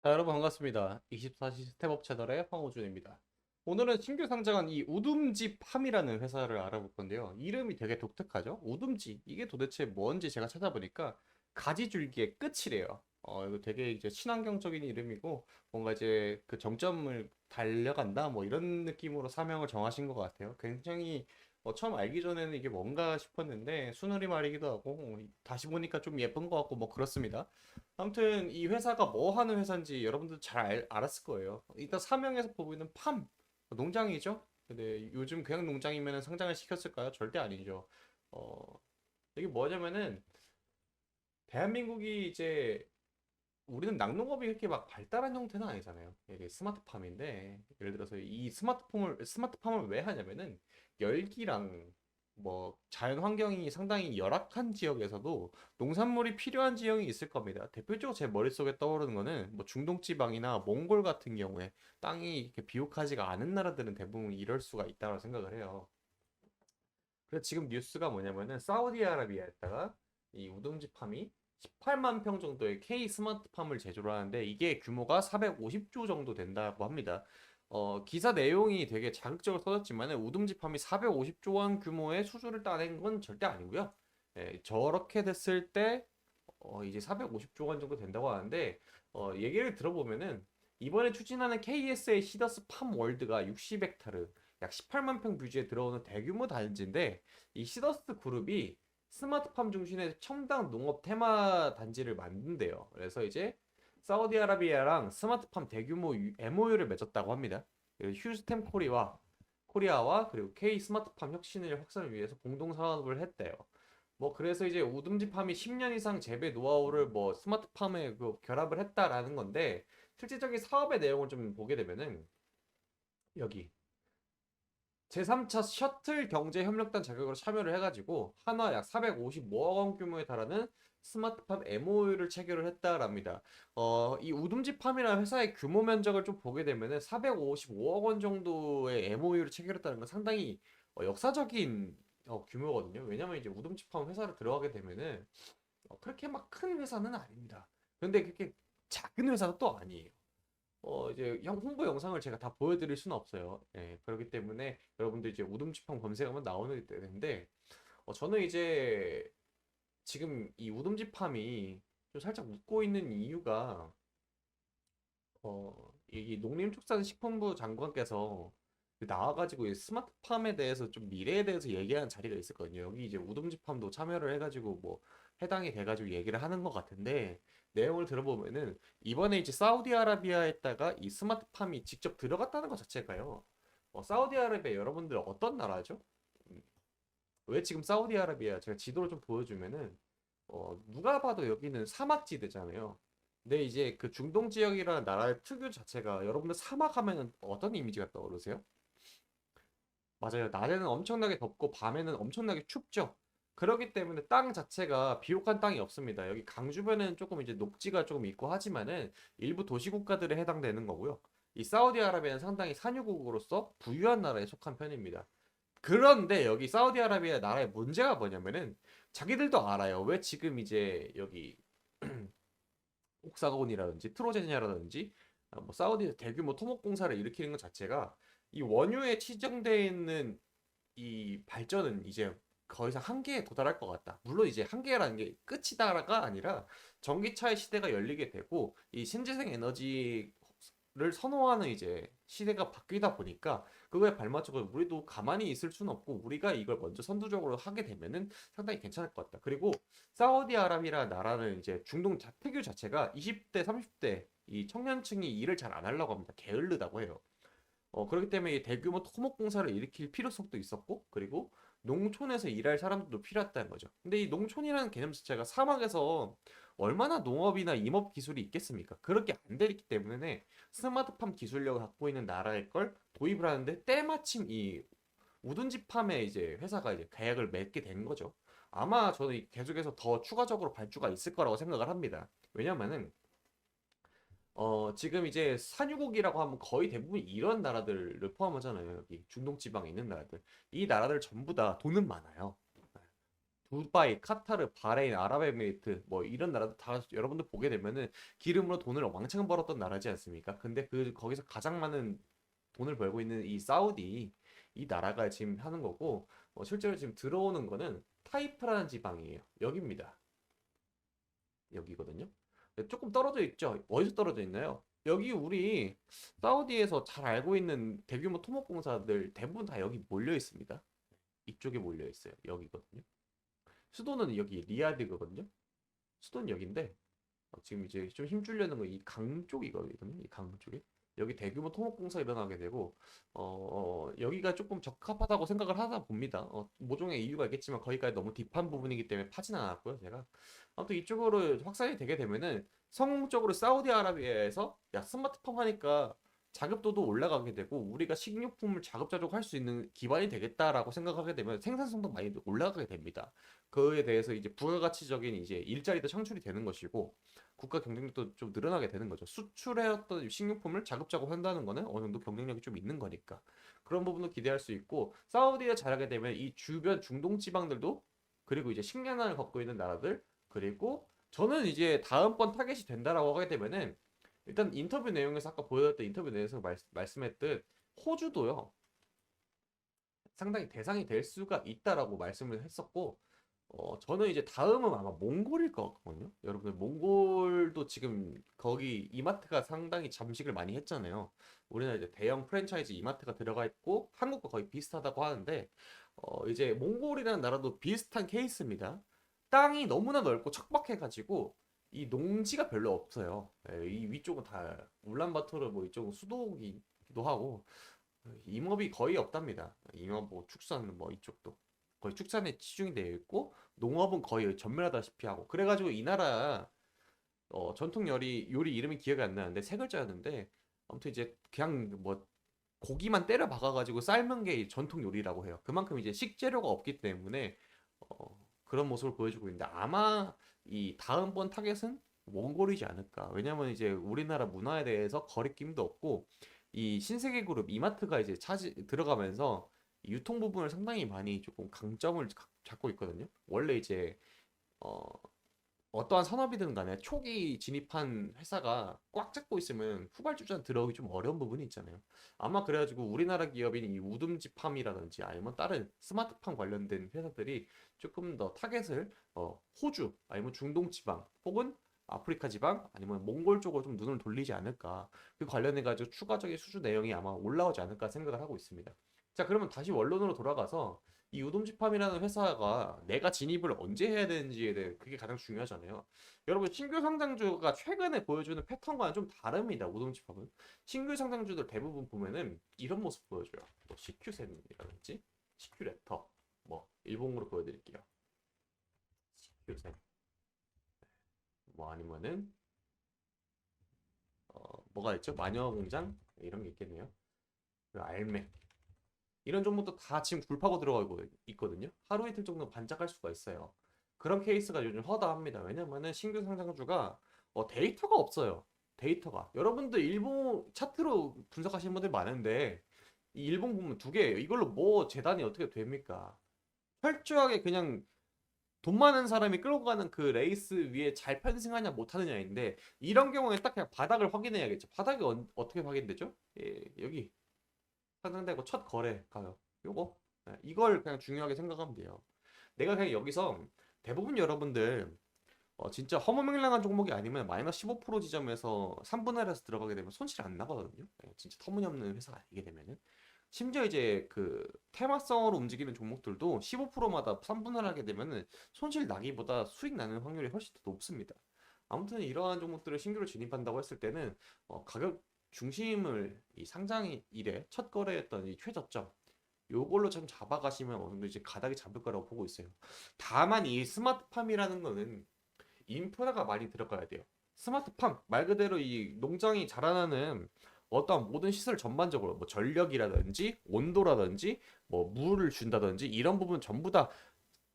자, 여러분 반갑습니다. 24시 스텝업 채널의 황호준입니다. 오늘은 신규 상장한 이 우둠지 팜이라는 회사를 알아볼 건데요. 이름이 되게 독특하죠? 우둠지. 이게 도대체 뭔지 제가 찾아보니까 가지줄기의 끝이래요. 이거 되게 이제 친환경적인 이름이고 뭔가 이제 그 정점을 달려간다 뭐 이런 느낌으로 사명을 정하신 것 같아요. 굉장히 처음 알기 전에는 이게 뭔가 싶었는데 순우리 말이기도 하고 다시 보니까 좀 예쁜 것 같고 뭐 그렇습니다. 아무튼 이 회사가 뭐 하는 회사인지 여러분들 잘 알았을 거예요. 일단 사명에서 보이는 팜 농장이죠. 근데 요즘 그냥 농장이면 상장을 시켰을까요? 절대 아니죠. 어, 이게 뭐냐면은 대한민국이 이제 우리는 낙농업이 그렇게 막 발달한 형태는 아니잖아요. 이게 스마트팜인데 예를 들어서 이 스마트팜을 왜 하냐면은 열기랑 뭐 자연 환경이 상당히 열악한 지역에서도 농산물이 필요한 지역이 있을 겁니다. 대표적으로 제 머릿속에 떠오르는 거는 뭐 중동 지방이나 몽골 같은 경우에 땅이 이렇게 비옥하지가 않은 나라들은 대부분 이럴 수가 있다고 생각을 해요. 그래서 지금 뉴스가 뭐냐면은 사우디아라비아에다가 이 우동지팜이 18만 평 정도의 K 스마트팜을 제조를 하는데 이게 규모가 450조 정도 된다고 합니다. 기사 내용이 되게 자극적으로 써졌지만은 우dum지팜이 450조 원 규모의 수주를 따낸 건 절대 아니고요. 예, 저렇게 됐을 때 이제 450조 원 정도 된다고 하는데 얘기를 들어보면은 이번에 추진하는 KSA 시더스 팜 월드가 60헥타르 약 18만 평 뷰지에 들어오는 대규모 단지인데 이 시더스 그룹이 스마트팜 중심의 첨단 농업 테마 단지를 만든대요. 그래서 이제 사우디아라비아랑 스마트팜 대규모 MOU를 맺었다고 합니다. 그리고 휴스템 코리아와 그리고 K 스마트팜 혁신을 확산을 위해서 공동 사업을 했대요. 뭐 그래서 이제 우듬지팜이 10년 이상 재배 노하우를 뭐 스마트팜에 그 결합을 했다라는 건데 실질적인 사업의 내용을 좀 보게 되면은 여기 제3차 셔틀 경제협력단 자격으로 참여를 해가지고 한화 약 455억 원 규모에 달하는 스마트팜 MOU를 체결을 했다랍니다. 이 우둠지팜이라는 회사의 규모 면적을 좀 보게 되면은 455억 원 정도의 MOU를 체결했다는 건 상당히 역사적인 규모거든요. 왜냐면 이제 우둠지팜 회사를 들어가게 되면은 그렇게 막 큰 회사는 아닙니다. 근데 그렇게 작은 회사도 또 아니에요. 이제 홍보 영상을 제가 다 보여드릴 수는 없어요. 예, 그렇기 때문에 여러분들 이제 우둠지팡 검색하면 나오는 되는데, 저는 이제 지금 이 우둠지팜이 좀 살짝 웃고 있는 이유가, 이 농림축산식품부 장관께서 그 나와가지고 이 스마트팜에 대해서 좀 미래에 대해서 얘기하는 자리가 있었거든요. 여기 이제 우둠지팜도 참여를 해가지고 뭐 해당이 돼가지고 얘기를 하는 것 같은데 내용을 들어보면은 이번에 이제 사우디아라비아에다가 이 스마트팜이 직접 들어갔다는 것 자체가요. 사우디아라비아 여러분들 어떤 나라죠? 음, 왜 지금 사우디아라비아 제가 지도를 좀 보여주면은 누가 봐도 여기는 사막지대잖아요. 근데 이제 그 중동 지역이라는 나라의 특유 자체가 여러분들 사막 하면은 어떤 이미지가 떠오르세요? 맞아요. 낮에는 엄청나게 덥고 밤에는 엄청나게 춥죠. 그렇기 때문에 땅 자체가 비옥한 땅이 없습니다. 여기 강 주변에는 조금 이제 녹지가 조금 있고 하지만은 일부 도시 국가들에 해당되는 거고요. 이 사우디아라비아는 상당히 산유국으로서 부유한 나라에 속한 편입니다. 그런데 여기 사우디아라비아 나라의 문제가 뭐냐면은 자기들도 알아요. 왜 지금 이제 여기 옥사곤이라든지 트로제니아라든지 뭐 사우디 대규모 토목 공사를 일으키는 것 자체가 이 원유에 치정되어 있는 이 발전은 이제 더 이상 한계에 도달할 것 같다. 물론 이제 한계라는 게 끝이다가 아니라 전기차의 시대가 열리게 되고 이 신재생 에너지를 선호하는 이제 시대가 바뀌다 보니까 그거에 발맞춰서 우리도 가만히 있을 수는 없고 우리가 이걸 먼저 선두적으로 하게 되면은 상당히 괜찮을 것 같다. 그리고 사우디아라비아 나라는 이제 중동 특유 자체가 20대, 30대 이 청년층이 일을 잘 안 하려고 합니다. 게을르다고 해요. 그렇기 때문에 이 대규모 토목 공사를 일으킬 필요성도 있었고, 그리고 농촌에서 일할 사람들도 필요했다는 거죠. 근데 이 농촌이라는 개념 자체가 사막에서 얼마나 농업이나 임업 기술이 있겠습니까? 그렇게 안 되기 때문에 스마트팜 기술력을 갖고 있는 나라의 걸 도입을 하는데 때마침 이 우둔지팜의 이제 회사가 이제 계약을 맺게 된 거죠. 아마 저는 계속해서 더 추가적으로 발주가 있을 거라고 생각을 합니다. 왜냐면은 지금 이제 산유국이라고 하면 거의 대부분 이런 나라들을 포함하잖아요. 여기 중동 지방에 있는 나라들. 이 나라들 전부 다 돈은 많아요. 두바이, 카타르, 바레인, 아랍에미리트 뭐 이런 나라도 다 여러분들 보게 되면은 기름으로 돈을 왕창 벌었던 나라지 않습니까? 근데 그 거기서 가장 많은 돈을 벌고 있는 이 사우디 이 나라가 지금 하는 거고 실제로 지금 들어오는 거는 타이프라는 지방이에요. 여기입니다. 여기거든요. 네, 조금 떨어져 있죠. 어디서 떨어져 있나요? 여기 우리 사우디에서 잘 알고 있는 대규모 토목공사들 대부분 다 여기 몰려 있습니다. 이쪽에 몰려 있어요. 여기거든요. 수도는 여기 리야드거든요. 수도는 여기인데 지금 이제 좀 힘주려는 거 이 강 쪽이거든요. 이 강 쪽에. 여기 대규모 토목공사 일어나게 되고 여기가 조금 적합하다고 생각을 하다 봅니다. 모종의 이유가 있겠지만 거기까지 너무 딥한 부분이기 때문에 파진 않았고요. 제가 아무튼 이쪽으로 확산이 되게 되면은 성공적으로 사우디아라비아에서 야 스마트폰 하니까 자급도도 올라가게 되고 우리가 식료품을 자급자족 할 수 있는 기반이 되겠다라고 생각하게 되면 생산성도 많이 올라가게 됩니다. 그에 대해서 이제 부가가치적인 이제 일자리도 창출이 되는 것이고 국가 경쟁력도 좀 늘어나게 되는 거죠. 수출해왔던 식료품을 자급자족 한다는 거는 어느 정도 경쟁력이 좀 있는 거니까 그런 부분도 기대할 수 있고 사우디가 잘하게 되면 이 주변 중동 지방들도 그리고 이제 식량난을 겪고 있는 나라들 그리고 저는 이제 다음번 타겟이 된다라고 하게 되면은 일단 인터뷰 내용에서 아까 보여드렸던 인터뷰 내용에서 말씀했듯 호주도요 상당히 대상이 될 수가 있다라고 말씀을 했었고 저는 이제 다음은 아마 몽골일 것 같거든요. 여러분들 몽골도 지금 거기 이마트가 상당히 잠식을 많이 했잖아요. 우리나라 이제 대형 프랜차이즈 이마트가 들어가 있고 한국과 거의 비슷하다고 하는데 이제 몽골이라는 나라도 비슷한 케이스입니다. 땅이 너무나 넓고 척박해가지고 이 농지가 별로 없어요. 이 위쪽은 다 울란바토르 뭐 이쪽은 수도기도 하고 임업이 거의 없답니다. 임업 뭐 축산 뭐 이쪽도 거의 축산에 치중이 되어 있고 농업은 거의 전멸하다시피 하고 그래가지고 이 나라 전통 요리 이름이 기억이 안 나는데 세 글자였는데 아무튼 이제 그냥 뭐 고기만 때려 박아가지고 삶은 게 전통 요리라고 해요. 그만큼 이제 식재료가 없기 때문에 그런 모습을 보여주고 있는데 아마 이 다음번 타겟은 몽골이지 않을까. 왜냐면 이제 우리나라 문화에 대해서 거리낌도 없고 이 신세계 그룹 이마트가 이제 들어가면서 유통 부분을 상당히 많이 조금 강점을 잡고 있거든요. 원래 이제 어, 어떠한 산업이든 간에 초기 진입한 회사가 꽉 잡고 있으면 후발주자는 들어오기 좀 어려운 부분이 있잖아요. 아마 그래가지고 우리나라 기업인 이 우듬지팜이라든지 아니면 다른 스마트팜 관련된 회사들이 조금 더 타겟을 호주 아니면 중동 지방 혹은 아프리카 지방 아니면 몽골 쪽으로 좀 눈을 돌리지 않을까. 그 관련해 가지고 추가적인 수주 내용이 아마 올라오지 않을까 생각을 하고 있습니다. 자, 그러면 다시 원론으로 돌아가서 이 우돔지팜이라는 회사가 내가 진입을 언제 해야 되는지에 대해 그게 가장 중요하잖아요. 여러분 신규 상장주가 최근에 보여주는 패턴과는 좀 다릅니다. 우돔지팜은 신규 상장주들 대부분 보면은 이런 모습 보여줘요. 뭐 CQ센이라든지 CQ레터 뭐 일본으로 보여드릴게요. CQ센 뭐 아니면은 뭐가 있죠? 마녀공장 이런 게 있겠네요. 그리고 알맥 이런 종목도 다 지금 굴파고 들어가고 있거든요. 하루 이틀 정도 반짝할 수가 있어요. 그런 케이스가 요즘 허다합니다. 왜냐면은 신규 상장주가 데이터가 없어요. 데이터가. 여러분들 일본 차트로 분석하시는 분들 많은데 이 일본 보면 두 개예요. 이걸로 뭐 재단이 어떻게 됩니까? 철저하게 그냥 돈 많은 사람이 끌고 가는 그 레이스 위에 잘 편승하냐 못하느냐인데 이런 경우에 딱 그냥 바닥을 확인해야겠죠. 바닥이 어떻게 확인되죠? 예, 여기 상장되고 첫 거래 가격 요거 이걸 그냥 중요하게 생각하면 돼요. 내가 그냥 여기서 대부분 여러분들 진짜 허무맹랑한 종목이 아니면 마이너스 15% 지점에서 3분할 해서 들어가게 되면 손실 안 나거든요. 진짜 터무니없는 회사가 아니게 되면은 심지어 이제 그 테마성으로 움직이는 종목들도 15%마다 3분할 하게 되면은 손실 나기보다 수익 나는 확률이 훨씬 더 높습니다. 아무튼 이러한 종목들을 신규로 진입한다고 했을 때는 가격 중심을 이 상장 일에 첫 거래했던 이 최저점 요걸로 좀 잡아가시면 어느 정도 이제 가닥이 잡을 거라고 보고 있어요. 다만 이 스마트팜이라는 거는 인프라가 많이 들어가야 돼요. 스마트팜 말 그대로 이 농장이 자라나는 어떠한 모든 시설 전반적으로 뭐 전력이라든지 온도라든지 뭐 물을 준다든지 이런 부분 전부 다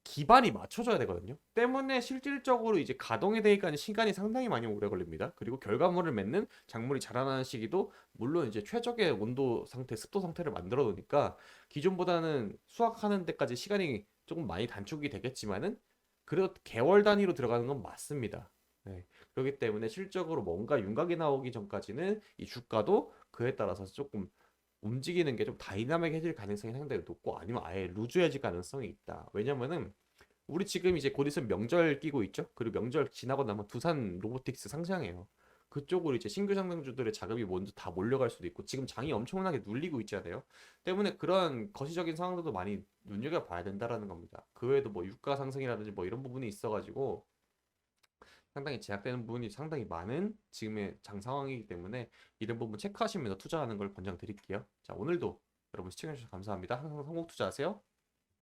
기반이 맞춰져야 되거든요. 때문에 실질적으로 이제 가동에 대해까지 시간이 상당히 많이 오래 걸립니다. 그리고 결과물을 맺는 작물이 자라나는 시기도 물론 이제 최적의 온도 상태, 습도 상태를 만들어 놓으니까 기존보다는 수확하는 데까지 시간이 조금 많이 단축이 되겠지만은 그래도 개월 단위로 들어가는 건 맞습니다. 네. 그렇기 때문에 실적으로 뭔가 윤곽이 나오기 전까지는 이 주가도 그에 따라서 조금 움직이는 게 좀 다이나믹해질 가능성이 상당히 높고 아니면 아예 루즈해질 가능성이 있다. 왜냐면은 우리 지금 이제 곧 있으면 명절 끼고 있죠. 그리고 명절 지나고 나면 두산 로보틱스 상장해요. 그쪽으로 이제 신규 상장주들의 자금이 먼저 다 몰려갈 수도 있고 지금 장이 엄청나게 눌리고 있잖아요. 때문에 그런 거시적인 상황들도 많이 눈여겨봐야 된다라는 겁니다. 그 외에도 뭐 유가 상승이라든지 뭐 이런 부분이 있어가지고 상당히 제약되는 부분이 상당히 많은 지금의 장 상황이기 때문에 이런 부분 체크하시면서 투자하는 걸 권장드릴게요. 자, 오늘도 여러분 시청해주셔서 감사합니다. 항상 성공 투자하세요.